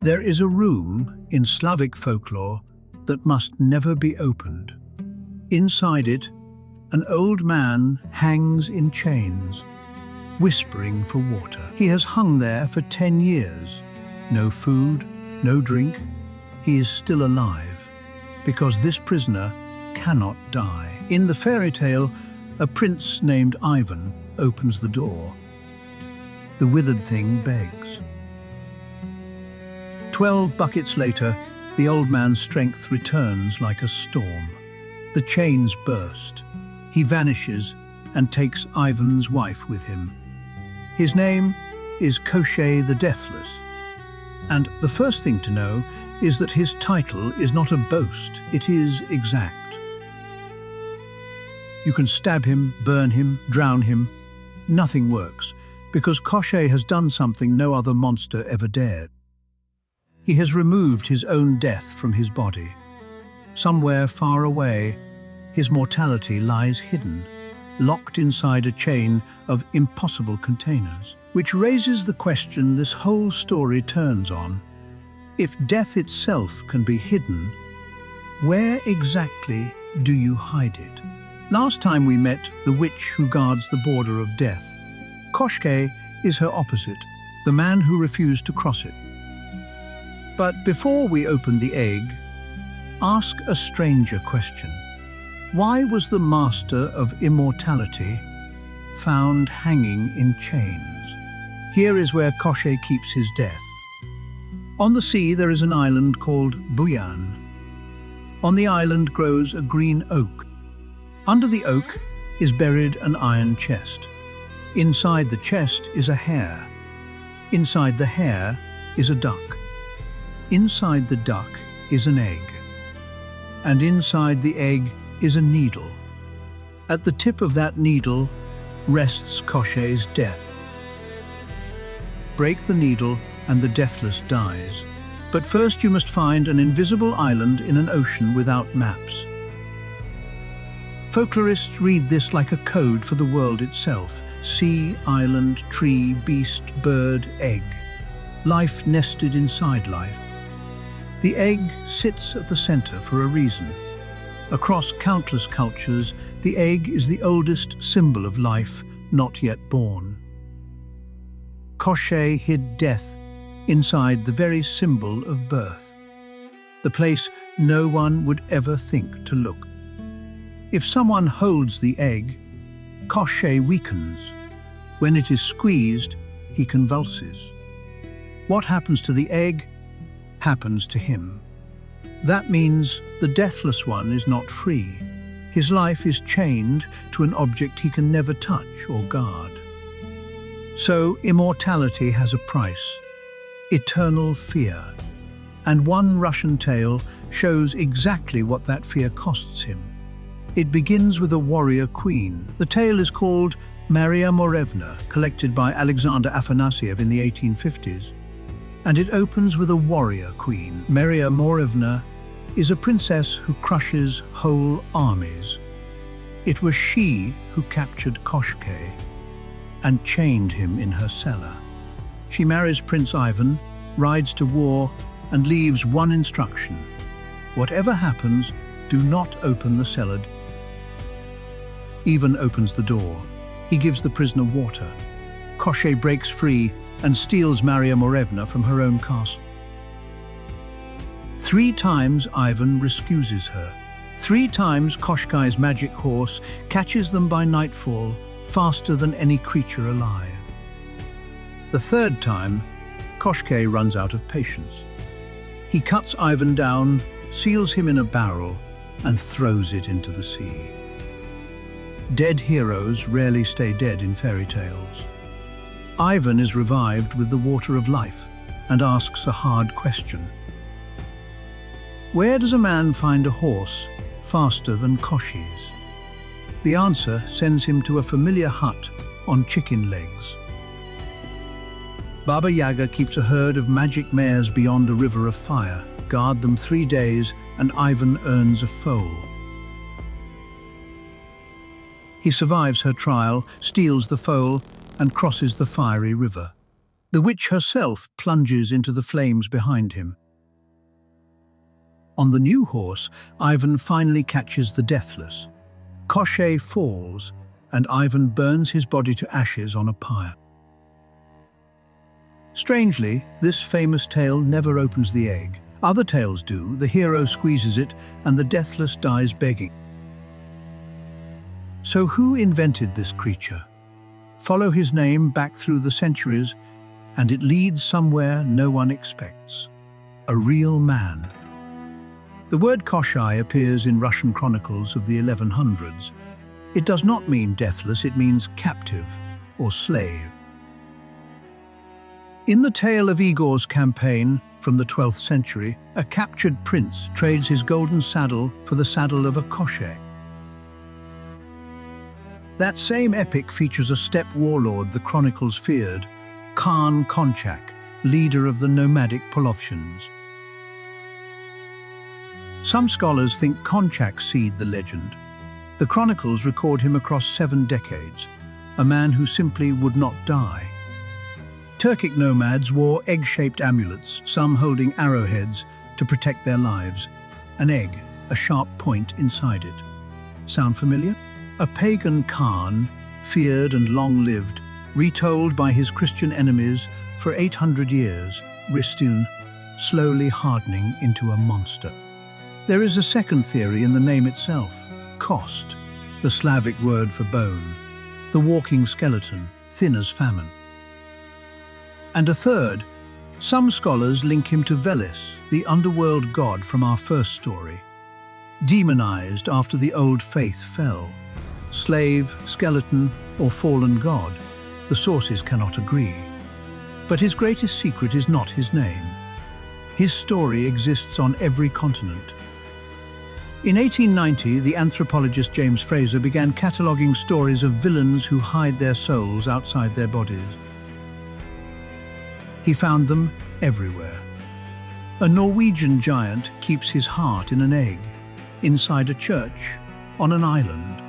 There is a room in Slavic folklore that must never be opened. Inside it, an old man hangs in chains, whispering for water. He has hung there for 10 years. No food, no drink. He is still alive, because this prisoner cannot die. In the fairy tale, a prince named Ivan opens the door. The withered thing begs. 12 buckets later, the old man's strength returns like a storm. The chains burst. He vanishes and takes Ivan's wife with him. His name is Koschei the Deathless. And the first thing to know is that his title is not a boast, it is exact. You can stab him, burn him, drown him. Nothing works, because Koschei has done something no other monster ever dared. He has removed his own death from his body. Somewhere far away, his mortality lies hidden, locked inside a chain of impossible containers, which raises the question this whole story turns on. If death itself can be hidden, where exactly do you hide it? Last time we met the witch who guards the border of death. Koschei is her opposite, the man who refused to cross it. But before we open the egg, ask a stranger question. Why was the master of immortality found hanging in chains? Here is where Koschei keeps his death. On the sea there is an island called Buyan. On the island grows a green oak. Under the oak is buried an iron chest. Inside the chest is a hare. Inside the hare is a duck. Inside the duck is an egg. And inside the egg is a needle. At the tip of that needle rests Koschei's death. Break the needle and the deathless dies. But first you must find an invisible island in an ocean without maps. Folklorists read this like a code for the world itself. Sea, island, tree, beast, bird, egg. Life nested inside life. The egg sits at the center for a reason. Across countless cultures, the egg is the oldest symbol of life not yet born. Koschei hid death inside the very symbol of birth, the place no one would ever think to look. If someone holds the egg, Koschei weakens. When it is squeezed, he convulses. What happens to the egg happens to him. That means the deathless one is not free. His life is chained to an object he can never touch or guard. So immortality has a price, eternal fear. And one Russian tale shows exactly what that fear costs him. It begins with a warrior queen. The tale is called Marya Morevna, collected by Alexander Afanasiev in the 1850s. And it opens with a warrior queen. Marya Morevna is a princess who crushes whole armies. It was she who captured Koschei and chained him in her cellar. She marries Prince Ivan, rides to war, and leaves one instruction. Whatever happens, do not open the cellar. Ivan opens the door. He gives the prisoner water. Koschei breaks free and steals Marya Morevna from her own castle. 3 times Ivan rescues her. 3 times Koschei's magic horse catches them by nightfall, faster than any creature alive. The 3rd time, Koschei runs out of patience. He cuts Ivan down, seals him in a barrel, and throws it into the sea. Dead heroes rarely stay dead in fairy tales. Ivan is revived with the water of life and asks a hard question. Where does a man find a horse faster than Koschei's? The answer sends him to a familiar hut on chicken legs. Baba Yaga keeps a herd of magic mares beyond a river of fire. Guard them 3 days and Ivan earns a foal. He survives her trial, steals the foal, and crosses the fiery river. The witch herself plunges into the flames behind him. On the new horse, Ivan finally catches the Deathless. Koschei falls, and Ivan burns his body to ashes on a pyre. Strangely, this famous tale never opens the egg. Other tales do. The hero squeezes it, and the Deathless dies begging. So who invented this creature? Follow his name back through the centuries, and it leads somewhere no one expects. A real man. The word Koschei appears in Russian chronicles of the 1100s. It does not mean deathless, it means captive or slave. In the tale of Igor's campaign from the 12th century, a captured prince trades his golden saddle for the saddle of a Koschei. That same epic features a steppe warlord the chronicles feared, Khan Konchak, leader of the nomadic Polovshans. Some scholars think Konchak seeded the legend. The chronicles record him across 7 decades, a man who simply would not die. Turkic nomads wore egg-shaped amulets, some holding arrowheads to protect their lives. An egg, a sharp point inside it. Sound familiar? A pagan Khan, feared and long-lived, retold by his Christian enemies for 800 years, Ristun, slowly hardening into a monster. There is a second theory in the name itself, Kost, the Slavic word for bone, the walking skeleton, thin as famine. And a third, some scholars link him to Veles, the underworld god from our first story. Demonized after the old faith fell. Slave, skeleton, or fallen god, the sources cannot agree. But his greatest secret is not his name. His story exists on every continent. In 1890, the anthropologist James Frazer began cataloguing stories of villains who hide their souls outside their bodies. He found them everywhere. A Norwegian giant keeps his heart in an egg, inside a church, on an island.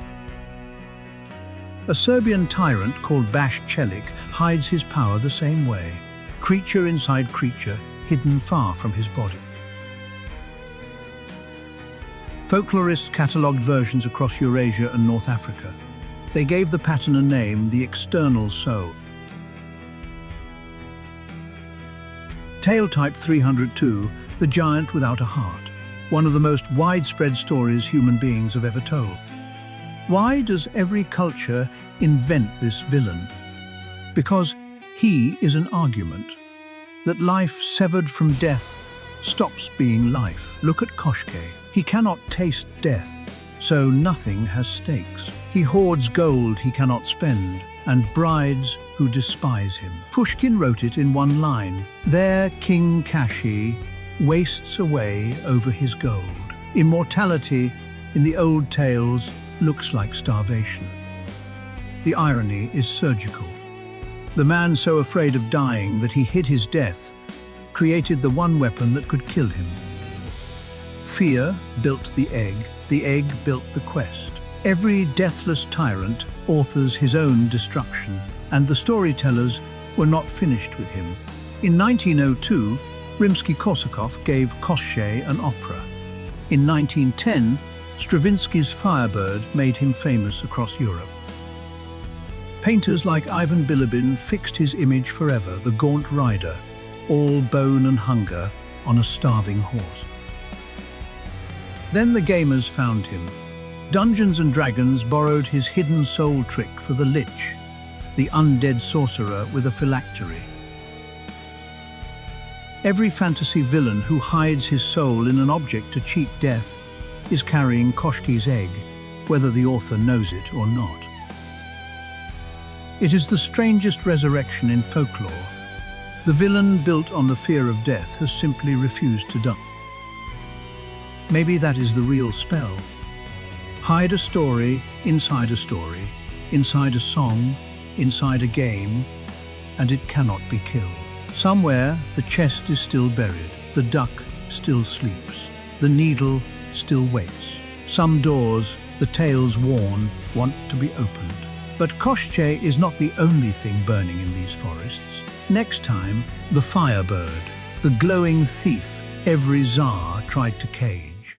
A Serbian tyrant called Bash Celik hides his power the same way, creature inside creature, hidden far from his body. Folklorists catalogued versions across Eurasia and North Africa. They gave the pattern a name, the external soul. Tale type 302, the giant without a heart, one of the most widespread stories human beings have ever told. Why does every culture invent this villain? Because he is an argument that life severed from death stops being life. Look at Koschei. He cannot taste death, so nothing has stakes. He hoards gold he cannot spend, and brides who despise him. Pushkin wrote it in one line, "There King Kashi wastes away over his gold." Immortality, in the old tales, looks like starvation. The irony is surgical. The man so afraid of dying that he hid his death created the one weapon that could kill him. Fear built the egg built the quest. Every deathless tyrant authors his own destruction, and the storytellers were not finished with him. In 1902, Rimsky-Korsakov gave Koschei an opera. In 1910, Stravinsky's Firebird made him famous across Europe. Painters like Ivan Bilibin fixed his image forever, the gaunt rider, all bone and hunger, on a starving horse. Then the gamers found him. Dungeons and Dragons borrowed his hidden soul trick for the lich, the undead sorcerer with a phylactery. Every fantasy villain who hides his soul in an object to cheat death is carrying Koschei's egg, whether the author knows it or not. It is the strangest resurrection in folklore. The villain built on the fear of death has simply refused to die. Maybe that is the real spell. Hide a story, inside a song, inside a game, and it cannot be killed. Somewhere, the chest is still buried, the duck still sleeps, the needle still waits. Some doors, the tales worn, want to be opened. But Koschei is not the only thing burning in these forests. Next time, the firebird, the glowing thief every Tsar tried to cage.